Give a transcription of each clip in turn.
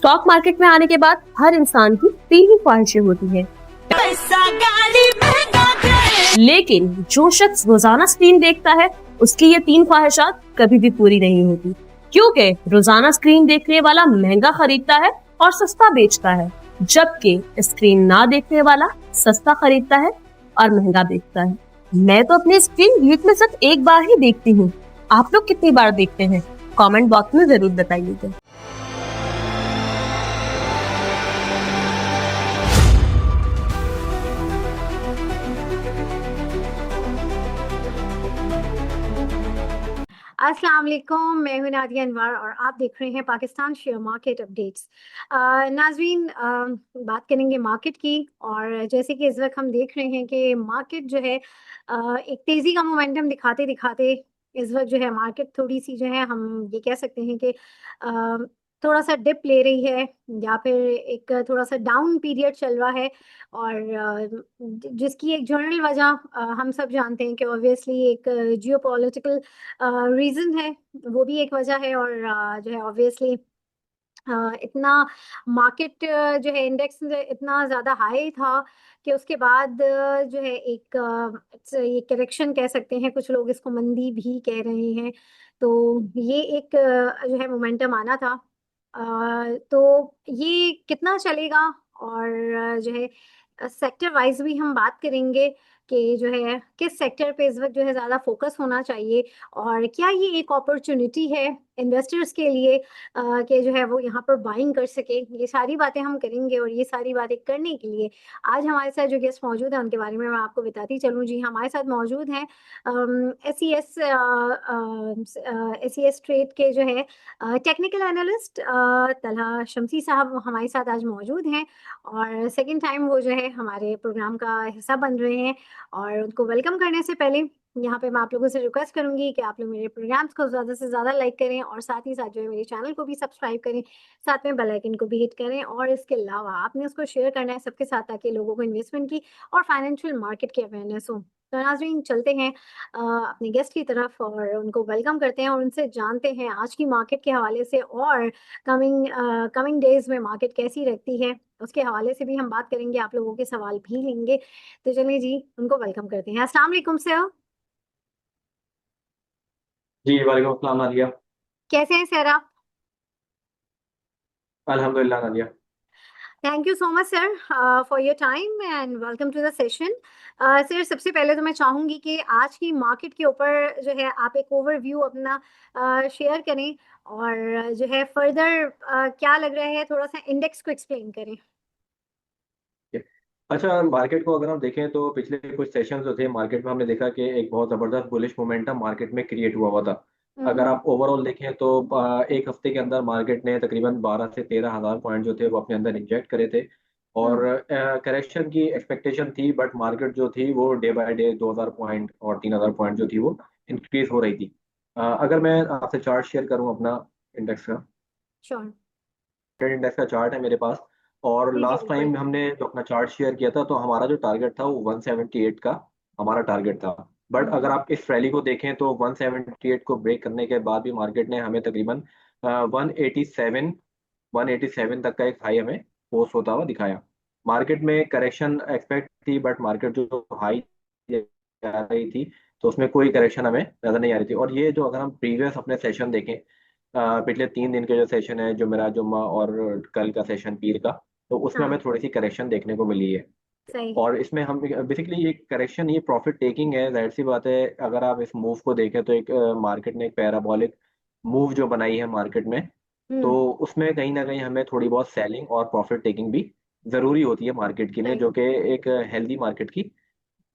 Stock market में आने के बाद हर इंसान की तीन ही ख्वाहिशें होती हैं, लेकिन जो शख्स रोजाना स्क्रीन देखता है उसकी ये तीन ख्वाहिशात कभी भी पूरी नहीं होती, क्योंकि रोजाना स्क्रीन देखने वाला महंगा खरीदता है और सस्ता बेचता है, जबकि स्क्रीन ना देखने वाला सस्ता खरीदता है और महंगा बेचता है। मैं तो अपनी स्क्रीन वीक में सिर्फ एक बार ही देखती हूँ। आप लोग कितनी बार देखते हैं? कमेंट बॉक्स में जरूर बताइएगा। अस्सलाम वालेकुम, मैं हूं नादिया अनवर और आप देख रहे हैं पाकिस्तान शेयर मार्केट अपडेट्स। नाज़रीन, बात करेंगे मार्केट की। और जैसे कि इस वक्त हम देख रहे हैं कि मार्केट जो है एक तेज़ी का मोमेंटम दिखाते दिखाते इस वक्त जो है मार्केट थोड़ी सी जो है हम ये कह सकते हैं कि थोड़ा सा डिप ले रही है या फिर एक थोड़ा सा डाउन पीरियड चल रहा है। और जिसकी एक जनरल वजह हम सब जानते हैं कि ऑब्वियसली एक जियो पॉलिटिकल रीज़न है, वो भी एक वजह है। और जो है ऑब्वियसली इतना मार्केट जो है इंडेक्स इतना ज़्यादा हाई था कि उसके बाद जो है एक ये करेक्शन कह सकते हैं, कुछ लोग इसको मंदी भी कह रहे हैं। तो ये एक जो है मोमेंटम आना था। तो ये कितना चलेगा और जो है सेक्टर वाइज भी हम बात करेंगे कि जो है किस सेक्टर पे इस वक्त जो है ज़्यादा फोकस होना चाहिए और क्या ये एक अपॉर्चुनिटी है इन्वेस्टर्स के लिए कि जो है वो यहाँ पर बाइंग कर सके। ये सारी बातें हम करेंगे और ये सारी बातें करने के लिए आज हमारे साथ जो गेस्ट मौजूद हैं उनके बारे में मैं आपको बताती चलूँ। जी, हमारे साथ मौजूद हैं एस ट्रेड के जो है टेक्निकल एनालिस्ट तलहा शमसी साहब हमारे साथ आज मौजूद हैं और सेकंड टाइम वो जो है हमारे प्रोग्राम का हिस्सा बन रहे हैं। और उनको वेलकम करने से पहले यहाँ पे मैं आप लोगों से रिक्वेस्ट करूंगी कि आप लोग मेरे प्रोग्राम्स को ज़्यादा से ज़्यादा लाइक करें और साथ ही साथ जो है मेरे चैनल को भी सब्सक्राइब करें, साथ में बेल आइकन को भी हिट करें और इसके अलावा आपने उसको शेयर करना है सबके साथ ताकि लोगों को इन्वेस्टमेंट की और फाइनेंशियल मार्केट की अवेयरनेस हो। तो नाज़रीन, चलते हैं अपने गेस्ट की तरफ और उनको वेलकम करते हैं और उनसे जानते हैं आज की मार्केट के हवाले से और कमिंग डेज में मार्केट कैसी रहती है उसके हवाले से भी हम बात करेंगे, आप लोगों के सवाल भी लेंगे। तो चलिए जी, उनको वेलकम करते हैं। अस्सलाम वालेकुम सर। जी वालेकुम अस्सलाम नादिया। कैसे हैं सर आप? अल्हम्दुलिल्लाह Nadia. Thank you so much sir for your time and welcome to the session. Sir, सबसे पहले तो मैं चाहूँगी कि आज की मार्केट के ऊपर जो है आप एक ओवरव्यू अपना शेयर करें और जो है फर्दर क्या लग रहा है थोड़ा सा इंडेक्स को एक्सप्लेन करें। अच्छा, मार्केट को अगर हम देखें तो पिछले कुछ सेशन जो थे मार्केट में हमने देखा कि एक बहुत ज़बरदस्त बुलिश मोमेंटम मार्केट में क्रिएट हुआ हुआ था। अगर हम्म। आप ओवरऑल देखें तो एक हफ्ते के अंदर मार्केट ने तकरीबन 12 से 13 हज़ार पॉइंट जो थे वो अपने अंदर इंजेक्ट करे थे। और हम्म। करेक्शन की एक्सपेक्टेशन थी, बट मार्केट जो थी वो डे बाय डे 2,000 पॉइंट और 3,000 पॉइंट जो थी वो इंक्रीज हो रही थी। अगर मैं आपसे चार्ट शेयर करूं अपना इंडेक्स का, श्योर। ट्रेड इंडेक्स का चार्ट है मेरे पास। और जी जी लास्ट बिल्कुल। टाइम हमने जो अपना चार्ट शेयर किया था तो हमारा जो टारगेट था वो 178 का हमारा टारगेट था। बट अगर हम्म। आप इस रैली को देखें तो 178 को ब्रेक करने के बाद भी मार्केट ने हमें तकरीबन 187 187 तक का एक हाई हमें पोस्ट होता हुआ दिखाया। मार्केट में करेक्शन एक्सपेक्ट थी, बट मार्केट जो हाई आ रही थी तो उसमें कोई करेक्शन हमें नजर नहीं आ रही थी। और ये जो अगर हम प्रीवियस अपने सेशन देखें, पिछले 3 दिन के जो सेशन है, जुमेरा जुम्मा और कल का सेशन पीर का, तो उसमें हमें हाँ, थोड़ी सी करेक्शन देखने को मिली है। सही। और इसमें हम बेसिकली ये करेक्शन, ये प्रॉफिट टेकिंग है, जाहिर सी बात है। अगर आप इस मूव को देखें तो एक मार्केट ने एक पैराबोलिक मूव जो बनाई है मार्केट में, तो हम्म। उसमें कहीं ना कहीं हमें थोड़ी बहुत सेलिंग और प्रॉफिट टेकिंग भी जरूरी होती है मार्केट के लिए, सही। जो कि एक हेल्दी मार्केट की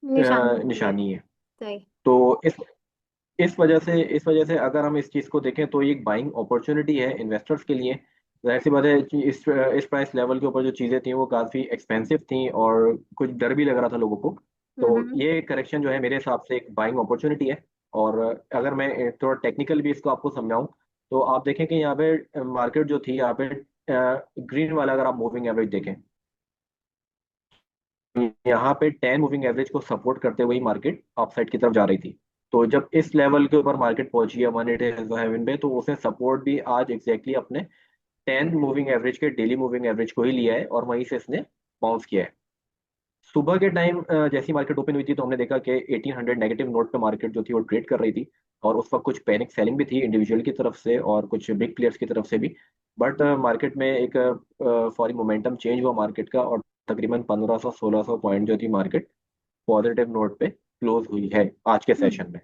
निशानी होती है। निशानी है। सही। तो इस वजह से अगर हम इस चीज को देखें तो ये एक बाइंग अपॉर्चुनिटी है इन्वेस्टर्स के लिए। जाहिर सी बात है कि इस प्राइस लेवल के ऊपर जो चीजें थी वो काफी एक्सपेंसिव थी और कुछ डर भी लग रहा था लोगों को। तो हम्म। ये करेक्शन जो है मेरे हिसाब से एक बाइंग अपॉर्चुनिटी है। और अगर मैं थोड़ा टेक्निकल भी इसको आपको समझाऊं तो आप देखें कि यहाँ पे मार्केट जो थी, यहाँ पे ग्रीन वाला अगर आप मूविंग एवरेज देखें, यहाँ पे 10 मूविंग एवरेज को सपोर्ट करते हुए मार्केट अपसाइड की तरफ जा रही थी। तो जब इस लेवल के ऊपर मार्केट पहुंची है 187 पे, तो उसने सपोर्ट भी आज एग्जैक्टली अपने 10 मूविंग एवरेज के डेली मूविंग एवरेज को ही लिया है और वहीं से इसने बाउंस किया है। सुबह के टाइम जैसी मार्केट ओपन हुई थी तो हमने देखा कि 1800 नेगेटिव नोट पे मार्केट जो थी वो ट्रेड कर रही थी, और उस वक्त कुछ पैनिक सेलिंग भी थी इंडिविजुअल की तरफ से और कुछ बिग प्लेयर्स की तरफ से भी। बट मार्केट में एक फॉरी मोमेंटम चेंज हुआ मार्केट का, और तकरीबन 1500 1600 पॉइंट जो थी मार्केट पॉजिटिव नोट पे क्लोज हुई है आज के हम्म, सेशन में।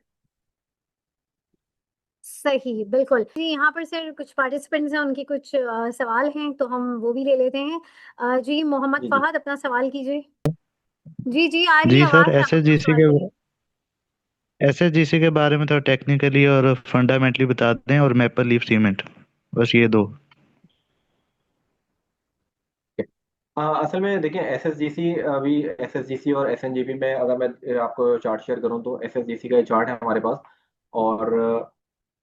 सही, बिल्कुल जी। यहाँ पर सर कुछ पार्टिसिपेंट्स हैं, उनके कुछ सवाल हैं, तो हम वो भी ले लेते हैं। जी मोहम्मद जी जी। फहद, अपना सवाल कीजिए। जी जी, आ रही है जी सर, आवाज, आप अपना एसएसजीसी सवाल के करिए। बारे में थोड़ा टेक्निकली और फंडामेंटली बता दें, और मैपल लीफ सीमेंट, बस ये दो। असल में देखिए एसएसजीसी, अभी एसएसजीसी और एसएनजीपी में अगर मैं आपको चार्ट शेयर करूं तो एसएसजीसी का ये चार्ट है हमारे पास। और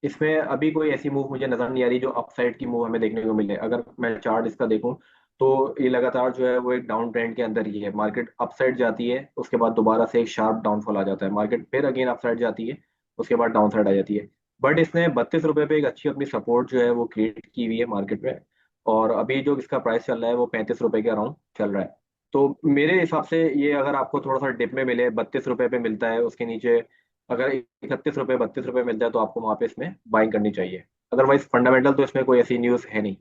इसमें अभी कोई ऐसी मूव मुझे नजर नहीं आ रही जो अपसाइड की मूव हमें देखने को मिले। अगर मैं चार्ट इसका देखूं तो ये लगातार जो है वो एक डाउन ट्रेंड के अंदर ही है। मार्केट अपसाइड जाती है, उसके बाद दोबारा से एक शार्प डाउनफॉल आ जाता है, मार्केट फिर अगेन अपसाइड जाती है, उसके बाद डाउन साइड आ जाती है। बट इसने 32 रुपए पे एक अच्छी अपनी सपोर्ट जो है वो क्रिएट की हुई है मार्केट में, और अभी जो इसका प्राइस चल रहा है वो 35 रुपए के अराउंड चल रहा है। तो मेरे हिसाब से ये अगर आपको थोड़ा सा डिप में मिले, 32 रुपए पे मिलता है, उसके नीचे अगर 31 रुपए 32 रुपए मिलता है तो आपको वहां पे इसमें बाइंग करनी चाहिए। अदरवाइज फंडामेंटल तो इसमें कोई ऐसी न्यूज है नहीं।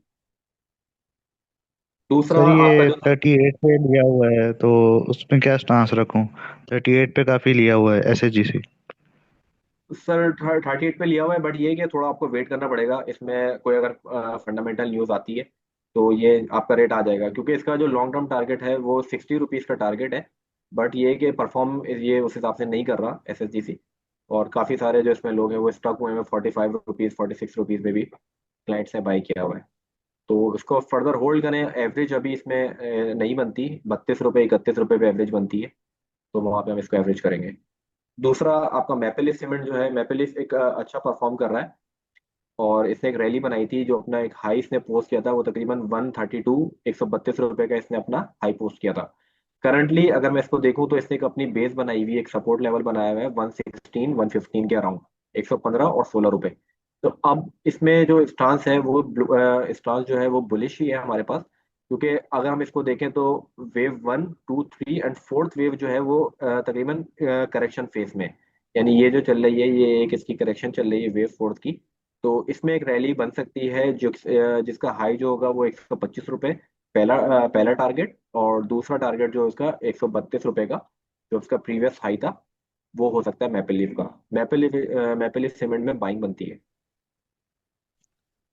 दूसरा सर आपका ये जो 38 पे लिया हुआ है, तो उसमें क्या स्टांस रखूं? 38 पे काफी लिया हुआ है एसएसजीसी। सर 38 पे लिया हुआ है, बट ये है कि थोड़ा आपको वेट करना पड़ेगा। इसमें कोई अगर फंडामेंटल न्यूज आती है तो ये आपका रेट आ जाएगा, क्योंकि इसका जो लॉन्ग टर्म टारगेट है वो 60 रुपीज का टारगेट है। बट ये है कि परफॉर्म ये उस हिसाब से नहीं कर रहा एसएसजीसी, और काफी सारे जो इसमें लोग हैं वो स्टक हुए हैं 45 रुपीज 46 रुपीज में भी क्लाइंट्स ने बाई किया हुआ है। तो इसको फर्दर होल्ड करें। एवरेज अभी इसमें नहीं बनती, 32 रुपये 31 रुपये पे एवरेज बनती है, तो वहां पे हम इसको एवरेज करेंगे। दूसरा आपका मैपेलिस सीमेंट जो है, मैपेलिस एक अच्छा परफॉर्म कर रहा है, और इसने एक रैली बनाई थी, जो अपना एक हाई इसने पोस्ट किया था वो तकरीबन 132 132 रुपए का इसने अपना हाई पोस्ट किया था। करंटली अगर मैं इसको देखूं तो इसने एक अपनी बेस बनाई हुई है, एक सपोर्ट लेवल बनाया हुआ है 116 115 के अराउंड, 115 और 16 रुपए। तो अब इसमें जो स्टांस है वो स्टांस जो है वो बुलिश ही है हमारे पास, क्योंकि अगर हम इसको देखें तो वेव 1 2 3 एंड 4th वेव जो है वो तकरीबन करेक्शन फेज में है। यानी ये जो चल रही है ये एक इसकी करेक्शन चल रही है वेव फोर्थ की। तो इसमें एक रैली बन सकती है जो जिसका हाई जो होगा वो 125 रुपये, पहला टारगेट, और दूसरा टारगेट जो उसका 132 रुपये का जो उसका प्रीवियस हाई था, वो हो सकता है मैपल लीफ का। मैपल लीफ सीमेंट में बाइंग बनती है।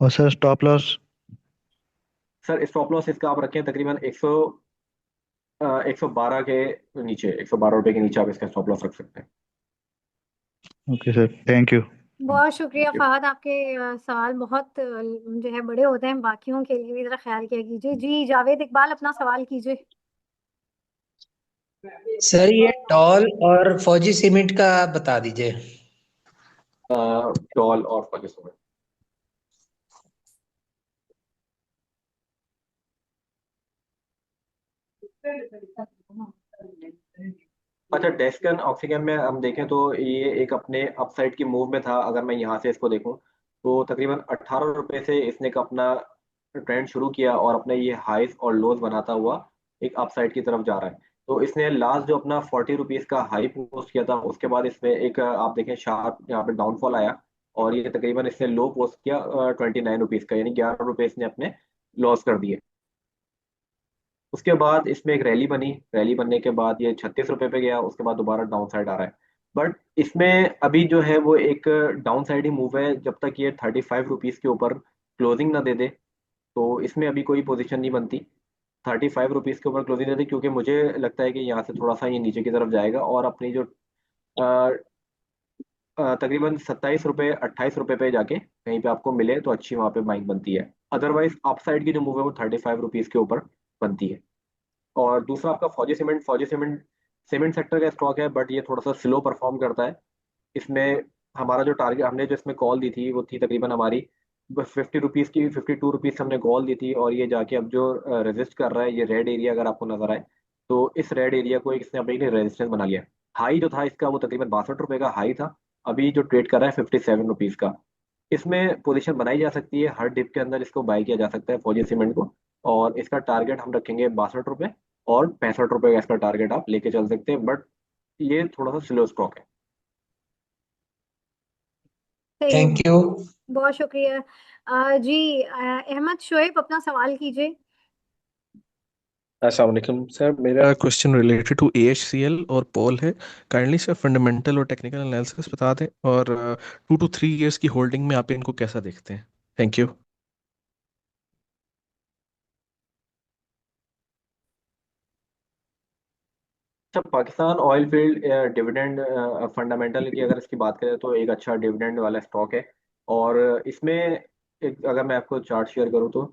और sir stop loss? Sir stop loss इसका आप रखें तकरीबन 112 के नीचे, 112 रुपये के नीचे आप इसका स्टॉप लॉस रख सकते हैं। Okay sir, thank you. बहुत शुक्रिया Thank you. फहद, आपके सवाल बहुत जो है बड़े होते हैं, बाकियों के लिए भी जरा ख्याल किया कीजिए। जी जावेद इकबाल, अपना सवाल कीजिए। सर ये टॉल और फौजी सीमेंट का बता दीजिए। डॉल और फॉक्स। अच्छा, डेस्कन ऑक्सीजन में हम देखें तो ये एक अपने अपसाइड की मूव में था। अगर मैं यहाँ से इसको देखूं तो तकरीबन 18 रुपए से इसने एक अपना ट्रेंड शुरू किया, और अपने ये हाईज और लोज बनाता हुआ एक अपसाइड की तरफ जा रहा है। तो इसने लास्ट जो अपना 40 रुपीज का हाई पोस्ट किया था, उसके बाद इसमें एक आप देखें शार्प यहाँ पे डाउनफॉल आया, और ये तकरीबन इसने लो पोस्ट किया 29 रुपीज का, यानी 11 रुपए इसने अपने लॉस कर दिए। उसके बाद इसमें एक रैली बनी, रैली बनने के बाद ये 36 रुपए पे गया, उसके बाद दोबारा डाउन साइड आ रहा है। बट इसमें अभी जो है वो एक डाउन साइड ही मूव है, जब तक ये 35 रुपीज के ऊपर क्लोजिंग ना दे दे तो इसमें अभी कोई पोजीशन नहीं बनती। 35 रुपीज के ऊपर क्लोजिंग दे दे, क्योंकि मुझे लगता है कि यहाँ से थोड़ा सा ये नीचे की तरफ जाएगा, और अपनी जो तकरीबन 27 रुपये 28 रुपये पे जाके कहीं पे आपको मिले तो अच्छी वहां पे बाइंग बनती है। अदरवाइज अप साइड की जो मूव है वो 35 रुपीज के ऊपर बनती है। और दूसरा आपका फौजी सीमेंट, फौजी सीमेंट सीमेंट सेक्टर का स्टॉक है, बट ये थोड़ा सा स्लो परफॉर्म करता है। इसमें हमारा जो टारगेट हमने जो इसमें कॉल दी थी वो थी तकरीबन हमारी 50 रुपीज की, 52 रुपीज हमने कॉल दी थी, और ये जाके अब जो रेजिस्ट कर रहा है ये रेड एरिया अगर आपको नजर आए तो इस रेड एरिया को इसने अपने लिए रेजिस्टेंस बना लिया। हाई जो था इसका वो तकरीबन 62 रुपए का हाई था, अभी जो ट्रेड कर रहा है 57 रुपीज का। इसमें पोजीशन बनाई जा सकती है, हर डिप के अंदर इसको बाय किया जा सकता है फौजी सीमेंट को। और इसका टारगेट हम रखेंगे 62 रुपये, और 65 रुपये का इसका टारगेट आप लेके चल सकते हैं, बट ये थोड़ा सा स्लो स्टॉक है। सही। Thank you. बहुत शुक्रिया। जी, अहमद शोएब, अपना सवाल कीजिए। अस्सलाम वालेकुम सर, मेरा क्वेश्चन रिलेटेड टू AHCL और पॉल है। काइंडली सर फंडामेंटल और टेक्निकल एनालिसिस बता दें, और 2 to 3 years की होल्डिंग में आप इनको कैसा देखते हैं? Thank you. अच्छा, Pakistan oil field dividend fundamental की अगर इसकी बात करें तो एक अच्छा डिविडेंड वाला स्टॉक है। और इसमें एक अगर मैं आपको चार्ट शेयर करूँ तो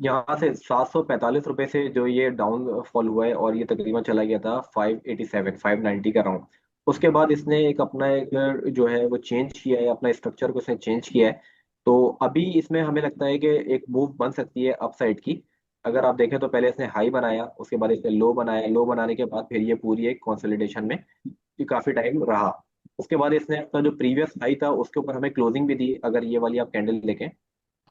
यहाँ से 745 रुपये से जो ये डाउन फॉल हुआ है, और ये तकरीबन चला गया था 587 590 का राउंड। उसके बाद इसने एक अपना एक जो है वो चेंज किया है, अपना स्ट्रक्चर को इसने चेंज किया है। तो अभी इसमें हमें लगता है कि एक मूव बन सकती है अपसाइड की। अगर आप देखें तो पहले इसने हाई बनाया, उसके बाद इसने लो बनाया, लो बनाने के बाद फिर ये पूरी एक कंसोलिडेशन में ये काफी टाइम रहा। उसके बाद इसने अपना जो प्रीवियस हाई था उसके ऊपर हमें क्लोजिंग भी दी। अगर ये वाली आप कैंडल देखें,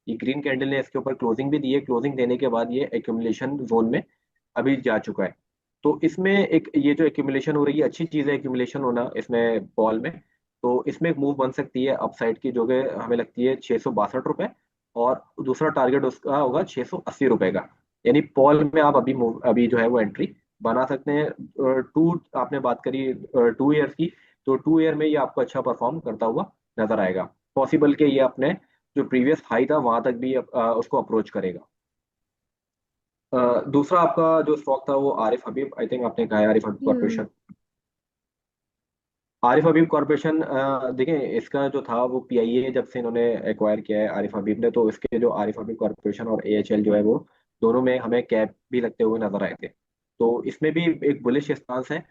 ये ग्रीन कैंडल ने इसके ऊपर क्लोजिंग भी दी है। क्लोजिंग देने के बाद ये एक्यूमुलेशन जोन में अभी जा चुका है। तो इसमें एक ये जो एक्यूमुलेशन हो रही है, अच्छी चीज है एक्यूमुलेशन होना इसमें बॉल में। तो इसमें एक मूव बन सकती है अपसाइड की, जो कि हमें लगती है 662 रुपये। और दूसरा टारगेट उसका होगा 680 रुपये का। यानी पॉल में आप अभी मूव अभी जो है वो एंट्री बना सकते हैं। टू आपने बात करी 2 ईयर्स की, तो 2 ईयर में ये आपको अच्छा परफॉर्म करता हुआ नजर आएगा। पॉसिबल कि ये अपने जो प्रीवियस हाई था वहां तक भी उसको अप्रोच करेगा। दूसरा आपका जो स्टॉक था वो आरिफ हबीब, आई थिंक आपने कहा है आरिफ हबीब हम्म। कॉर्पोरेशन। आरिफ हबीब कॉर्पोरेशन देखें, इसका जो था वो PIA जब से इन्होंने एक्वायर किया है आरिफ हबीब ने, तो इसके जो आरिफ हबीब कॉर्पोरेशन और AHL जो है वो दोनों में हमें कैप भी लगते हुए नजर आए थे। तो इसमें भी एक बुलिश स्टांस है।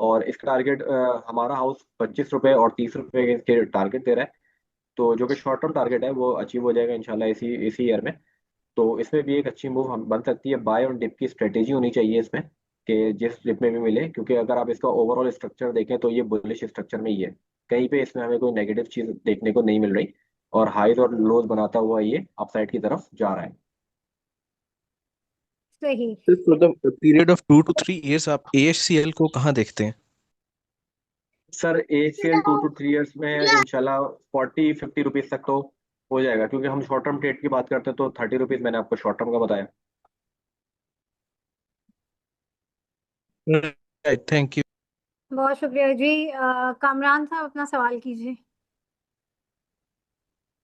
और इसका टारगेट हमारा हाउस 25 रुपये और 30 रुपये के टारगेट दे रहा है। तो जो कि शॉर्ट टर्म टारगेट है वो अचीव हो जाएगा इंशाल्लाह इसी इसी ईयर में। तो इसमें भी एक अच्छी मूव हम बन सकती है। बाय और डिप की स्ट्रेटेजी होनी चाहिए इसमें, कि जिस डिप में भी मिले, क्योंकि अगर आप इसका ओवरऑल स्ट्रक्चर देखें तो ये बुलिश स्ट्रक्चर में ही है। कहीं पे इसमें हमें कोई नेगेटिव चीज देखने को नहीं मिल रही। और हाईज और लोज बनाता हुआ ये अपसाइड की तरफ जा रहा है। सही। For the period of 2 to 3 years आप AHCL को कहाँ देखते हैं? सर ACL 2 to 3 ईयर्स में इंशाल्लाह 40-50 रुपीज तक तो हो जाएगा, क्योंकि हम शॉर्ट टर्म ट्रेड की बात करते हैं तो 30 रुपीज मैंने आपको शॉर्ट टर्म का बताया। Right, thank you. बहुत शुक्रिया जी। कामरान साहब, अपना सवाल कीजिए।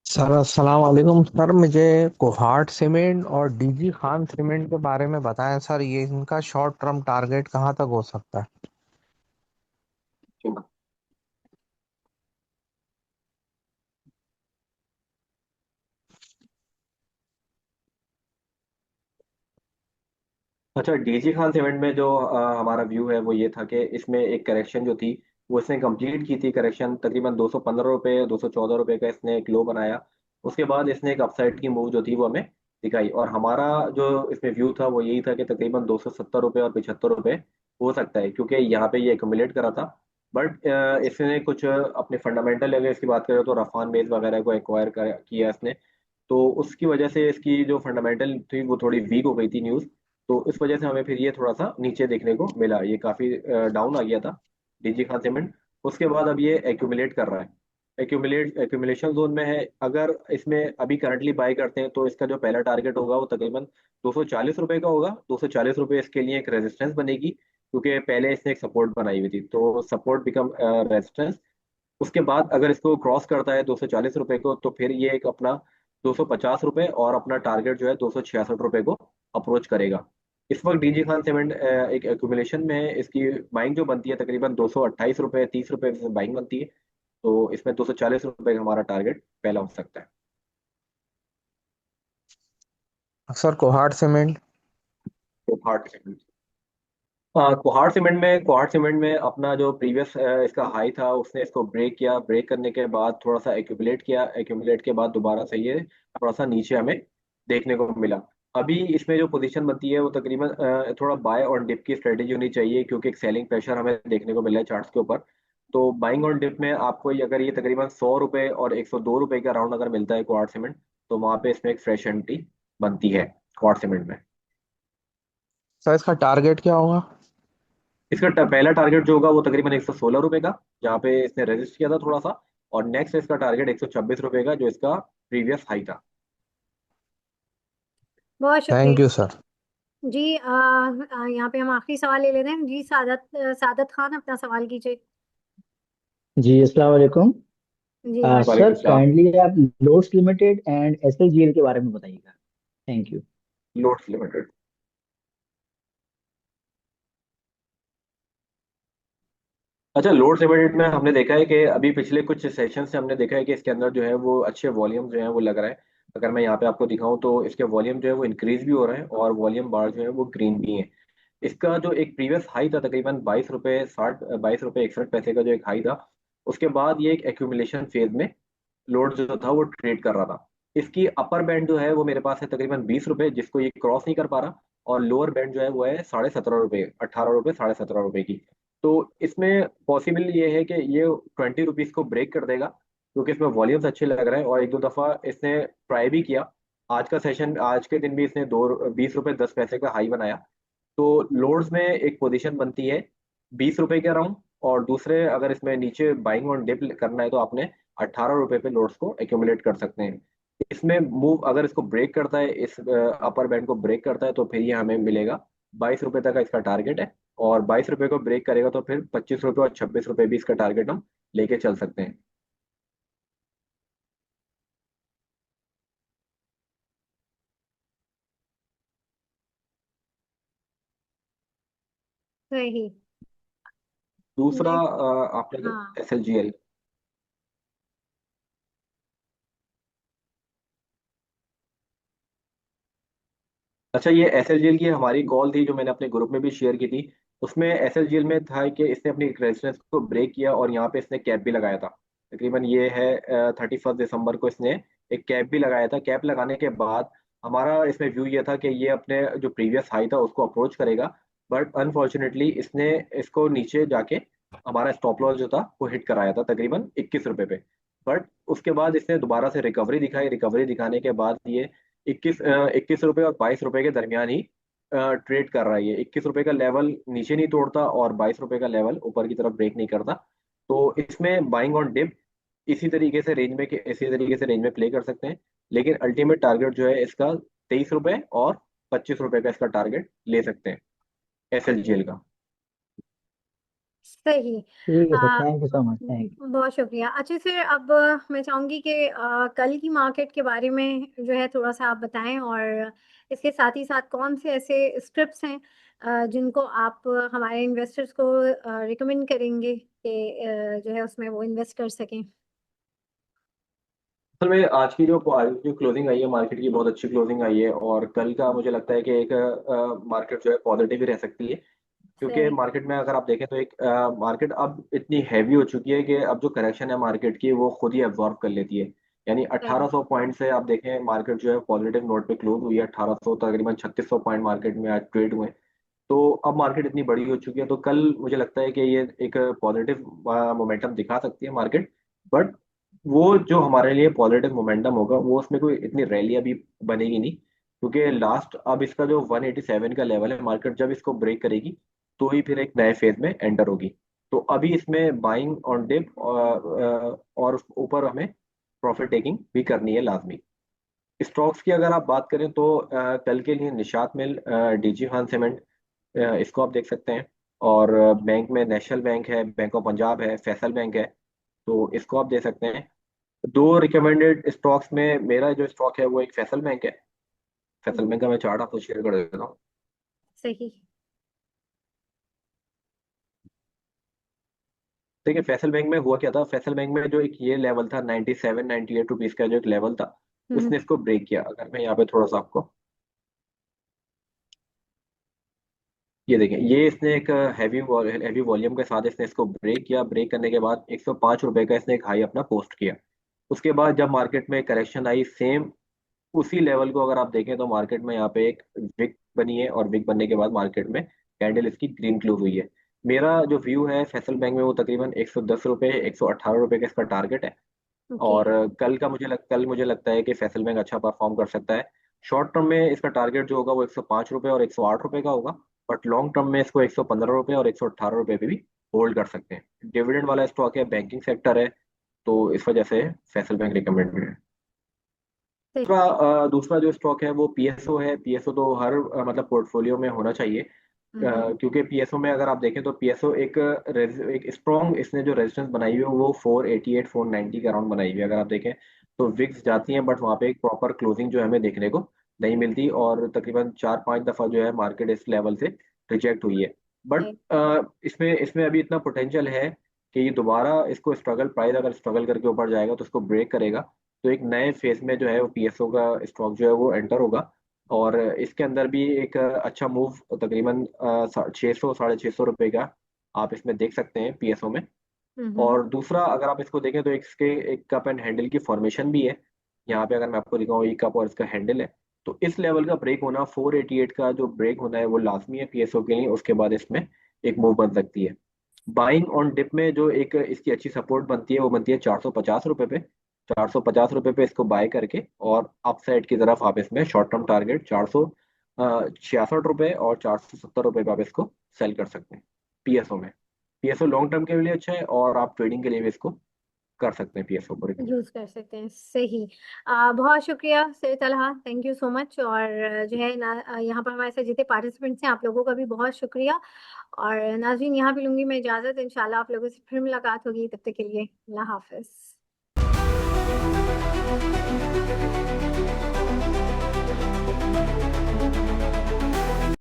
सर अस्सलाम वालेकुम सर, मुझे कोहाट सीमेंट और DG खान सीमेंट के बारे में बताएं सर, ये इनका शॉर्ट टर्म टारगेट कहाँ तक हो सकता है? अच्छा, DG खान सीमेंट में जो हमारा व्यू है वो ये था कि इसमें एक करेक्शन जो थी वो इसने कंप्लीट की थी। करेक्शन तकरीबन 215 रुपये 214 रुपये का इसने एक लो बनाया। उसके बाद इसने एक अपसाइड की मूव जो थी वो हमें दिखाई। और हमारा जो इसमें व्यू था वो यही था कि तकरीबन 270 रुपये और 75 रुपये हो सकता है, क्योंकि यहाँ पे ये एक्यूमुलेट करा था। बट इसने कुछ अपने फंडामेंटल अगर इसकी बात करें तो रफान बेस वगैरह को एक्वायर किया इसने। तो उसकी वजह से इसकी जो फंडामेंटल थी वो थोड़ी वीक हो गई थी न्यूज़। तो इस वजह से हमें फिर ये थोड़ा सा नीचे देखने को मिला, ये काफी डाउन आ गया था DG खान सीमेंट। उसके बाद अब ये एक्यूमुलेट कर रहा है, एक्यूमुलेशन जोन में है। अगर इसमें अभी करंटली बाय करते हैं तो इसका जो पहला टारगेट होगा वो तकरीबन 240 रुपये का होगा। 240 रुपये इसके लिए एक रेजिस्टेंस बनेगी, क्योंकि पहले इसने एक सपोर्ट बनाई हुई थी, तो सपोर्ट बिकम रेजिस्टेंस। उसके बाद अगर इसको क्रॉस करता है 240 रुपये को, तो फिर ये एक अपना 250 रुपये और अपना टारगेट जो है 266 रुपये को अप्रोच करेगा। इस वक्त DG खान सीमेंट एक एक्यूमुलेशन में है। इसकी बाइंग जो बनती है तकरीबन 228 रुपये 30 रुपये बाइंग बनती है। तो इसमें 240 रुपये का हमारा टारगेट पहला हो सकता है। Sir Kohat cement. तो हार्ट सीमेंट, कोहाट सीमेंट में अपना जो प्रीवियस इसका हाई था उसने इसको ब्रेक किया। ब्रेक करने के बाद थोड़ा सा एक्यूमुलेट किया। एक्यूमुलेट के बाद दोबारा से ये थोड़ा सा नीचे हमें देखने को मिला। अभी इसमें जो पोजीशन बनती है वो तकरीबन थोड़ा बाय और डिप की स्ट्रेटेजी होनी चाहिए, क्योंकि एक सेलिंग प्रेशर हमें देखने को मिला है चार्ट्स के ऊपर। तो बाइंग ऑन डिप में आपको अगर ये तकरीबन 100 रुपए और 102 रुपए का राउंड अगर मिलता है क्वार्ट सीमेंट, तो वहां पे इसमें एक फ्रेश एंट्री बनती है क्वार्ट सीमेंट में। सर इसका टारगेट क्या होगा? इसका पहला टारगेट जो होगा वो तकरीबन 116 रुपए का, जहाँ पे इसने रेजिस्ट किया था थोड़ा सा। और नेक्स्ट इसका टारगेट 126 रुपए का, जो इसका प्रीवियस हाई था। बहुत थैंक शुक्रिया यू सर। जी। यहाँ पे हम आखिरी सवाल ले लेते हैं जी। सादत खान, अपना सवाल कीजिए। जी अस्सलाम वालेकुम। जी सर वालेकुम सलाम। काइंडली आप लोड्स लिमिटेड एंड एसएलजीएल के बारे में बताइएगा। Thank you. Loads limited. अच्छा, लोड्स लिमिटेड में हमने देखा है कि अभी पिछले कुछ सेशन से हमने देखा है कि इसके अंदर जो है वो अच्छे वॉल्यूम जो है वो लग रहा है। अगर मैं यहाँ पे आपको दिखाऊं तो इसके वॉल्यूम जो है वो इंक्रीज भी हो रहे हैं और वॉल्यूम बार जो है वो ग्रीन भी है। इसका जो एक प्रीवियस हाई था तकरीबन 22 रुपये 60 22 रुपये 61 पैसे का जो एक हाई था, उसके बाद ये एक एक्यूमुलेशन फेज में लोड जो था वो ट्रेड कर रहा था। इसकी अपर बैंड जो है वो मेरे पास है तकरीबन 20 रुपए, जिसको ये क्रॉस नहीं कर पा रहा। और लोअर बैंड जो है वो है 17.5 रुपये 18 रुपये 17.5 रुपये की। तो इसमें पॉसिबल ये है कि ये 20 रुपीज को ब्रेक कर देगा, क्योंकि इसमें वॉल्यूम्स अच्छे लग रहे हैं और एक दो दफा इसने ट्राई भी किया। आज का सेशन, आज के दिन भी इसने 20 रुपये 10 पैसे का हाई बनाया। तो लोड्स में एक पोजीशन बनती है 20 रुपए के अराउंड, और दूसरे अगर इसमें नीचे बाइंग ऑन डिप करना है तो आपने 18 रुपए पे लोड्स को एक्यूमुलेट कर सकते हैं। इसमें मूव अगर इसको ब्रेक करता है, इस अपर बैंड को ब्रेक करता है, तो फिर ये हमें मिलेगा 22 रुपए तक का इसका टारगेट है। और 22 रुपए को ब्रेक करेगा तो फिर 25 रुपए और 26 रुपए भी इसका टारगेट हम लेके चल सकते हैं। सही। दूसरा नेक्स्ट। आपने हाँ। S L G L. अच्छा, ये एस एल जी एल की हमारी कॉल थी जो मैंने अपने ग्रुप में भी शेयर की थी। उसमें एस एल जी एल में था कि इसने अपनी रेजिस्टेंस को ब्रेक किया और यहाँ पे इसने कैप भी लगाया था। तकरीबन ये है 31 दिसंबर को इसने एक कैप भी लगाया था। कैप लगाने के बाद हमारा इसमें व्यू ये था कि ये अपने जो प्रीवियस हाई था उसको अप्रोच करेगा। बट अनफॉर्चुनेटली इसने इसको नीचे जाके हमारा स्टॉप लॉस जो था वो हिट कराया था तकरीबन 21 रुपए पे। बट उसके बाद इसने दोबारा से रिकवरी दिखाई। रिकवरी दिखाने के बाद ये 21 रुपए और 22 रुपए के दरमियान ही ट्रेड कर रहा है। ये 21 रुपए का लेवल नीचे नहीं तोड़ता और 22 रुपए का लेवल ऊपर की तरफ ब्रेक नहीं करता। तो इसमें बाइंग ऑन डिप इसी तरीके से रेंज में प्ले कर सकते हैं। लेकिन अल्टीमेट टारगेट जो है इसका 23 रुपए और 25 रुपए का इसका टारगेट ले सकते हैं एस एल जी एल का। सही। ठीक है sir, uh, thank you so much. Thank you. बहुत शुक्रिया। अच्छा सर, अब मैं चाहूंगी कि कल की मार्केट के बारे में जो है थोड़ा सा आप बताएं, और इसके साथ ही साथ कौन से ऐसे स्क्रिप्ट्स हैं जिनको आप हमारे इन्वेस्टर्स को रिकमेंड करेंगे कि जो है उसमें वो इन्वेस्ट कर सकें। असल में आज की क्लोजिंग आई है मार्केट की, बहुत अच्छी क्लोजिंग आई है। और कल का मुझे लगता है कि एक मार्केट जो है पॉजिटिव ही रह सकती है। क्योंकि सही। मार्केट में अगर आप देखें तो एक मार्केट अब इतनी हैवी हो चुकी है कि अब जो करेक्शन है मार्केट की वो खुद ही एब्जॉर्ब कर लेती है। यानी सही। 1800 पॉइंट से आप देखें मार्केट जो है पॉजिटिव नोट पे क्लोज हुई है। 1800 तकरीबन 3600 पॉइंट मार्केट में आज ट्रेड हुए। तो अब मार्केट इतनी बड़ी हो चुकी है, तो कल मुझे लगता है कि ये एक पॉजिटिव मोमेंटम दिखा सकती है मार्केट। बट वो जो हमारे लिए पॉजिटिव मोमेंटम होगा वो उसमें कोई इतनी रैली अभी बनेगी नहीं, क्योंकि लास्ट अब इसका जो 187 का लेवल है, मार्केट जब इसको ब्रेक करेगी तो ही फिर एक नए फेज में एंटर होगी। तो अभी इसमें बाइंग ऑन डिप और उस ऊपर हमें प्रॉफिट टेकिंग भी करनी है लाजमी। स्टॉक्स की अगर आप बात करें तो कल के लिए निशात मिल, डीजी खान सीमेंट, इसको आप देख सकते हैं। और बैंक में नेशनल बैंक है, बैंक ऑफ पंजाब है, फैसल बैंक है, तो इसको आप दे सकते हैं। दो रिकमेंडेड स्टॉक्स में मेरा जो स्टॉक है वो एक फैसल बैंक है। फैसल बैंक का मैं चार्ट आपको शेयर कर देता हूँ। सही। देखिए फैसल बैंक में हुआ क्या था। फैसल बैंक में जो एक ये लेवल था 97 98 रुपीज का जो एक लेवल था, हम्म। उसने इसको ब्रेक किया। अगर मैं यहाँ पे थोड़ा सा आपको ये देखें, ये इसने एक हैवी वॉल्यूम के साथ इसने इसको ब्रेक किया। ब्रेक करने के बाद 105 रुपए का इसने एक हाई अपना पोस्ट किया। उसके बाद जब मार्केट में करेक्शन आई, सेम उसी लेवल को अगर आप देखें तो मार्केट में यहाँ पे एक विक बनी है और विक बनने के बाद मार्केट में कैंडल इसकी ग्रीन क्लोज हुई है। मेरा जो व्यू है फैसल बैंक में वो तकरीबन 110 रुपये 118 रुपये का इसका टारगेट है। ओके और कल मुझे लगता है कि फैसल बैंक अच्छा परफॉर्म कर सकता है। शॉर्ट टर्म में इसका टारगेट जो होगा वो 105 रुपये और 108 रुपये का होगा। बट लॉन्ग टर्म में इसको 115 रुपये और 118 रुपये पे भी होल्ड कर सकते हैं। डिविडेंड वाला स्टॉक है, बैंकिंग सेक्टर है, तो इस वजह से फैसल बैंक रिकमेंडेड है। सही। दूसरा जो स्टॉक है वो पीएसओ है। पीएसओ तो हर मतलब पोर्टफोलियो में होना चाहिए। क्योंकि पीएसओ में अगर आप देखें तो पीएसओ एक स्ट्रॉन्ग इसने जो रेजिस्टेंस बनाई हुई है वो 488 490 के अराउंड बनाई हुई है। अगर आप देखें तो विक्स जाती हैं बट वहाँ पे एक प्रॉपर क्लोजिंग जो है हमें देखने को नहीं मिलती, और तकरीबन 4-5 दफा जो है मार्केट इस लेवल से रिजेक्ट हुई है। बट सही। इसमें इसमें अभी इतना पोटेंशियल है कि ये दोबारा इसको प्राइस अगर स्ट्रगल करके ऊपर जाएगा तो इसको ब्रेक करेगा, तो एक नए फेज में जो है वो पीएसओ का स्टॉक जो है वो एंटर होगा। और इसके अंदर भी एक अच्छा मूव तकरीबन 600 साढ़े 600 रुपये का आप इसमें देख सकते हैं पीएसओ में। हम्म। और दूसरा अगर आप इसको देखें तो एक कप एंड हैंडल की फॉर्मेशन भी है। यहाँ पे अगर मैं आपको दिखाऊँ, ये कप और इसका हैंडल है, तो इस लेवल का ब्रेक होना 488 का जो ब्रेक होना है वो लाजमी है पीएसओ के लिए। उसके बाद इसमें एक मूव बन सकती है। बाइंग ऑन डिप में जो एक इसकी अच्छी सपोर्ट बनती है वो बनती है 450 रुपये पे। 450 रुपये पे इसको बाय करके और अपसाइड की तरफ आप इसमें शॉर्ट टर्म टारगेट 466 रुपये और 470 रुपये पे आप इसको सेल कर सकते हैं पीएसओ में। पीएसओ लॉन्ग टर्म के लिए अच्छा है और आप ट्रेडिंग के लिए भी इसको कर सकते हैं पीएसओ को recommend। यूज कर सकते हैं। सही। बहुत शुक्रिया sir Talha, thank you so much. और जो है ना यहाँ पर हमारे साथ जितने पार्टिसिपेंट्स हैं आप लोगों का भी बहुत शुक्रिया। और नाज़रीन यहाँ भी लूंगी मैं इजाजत, इंशाल्लाह आप लोगों से फिर मुलाकात होगी, तब तक के लिए अल्लाह हाफिज।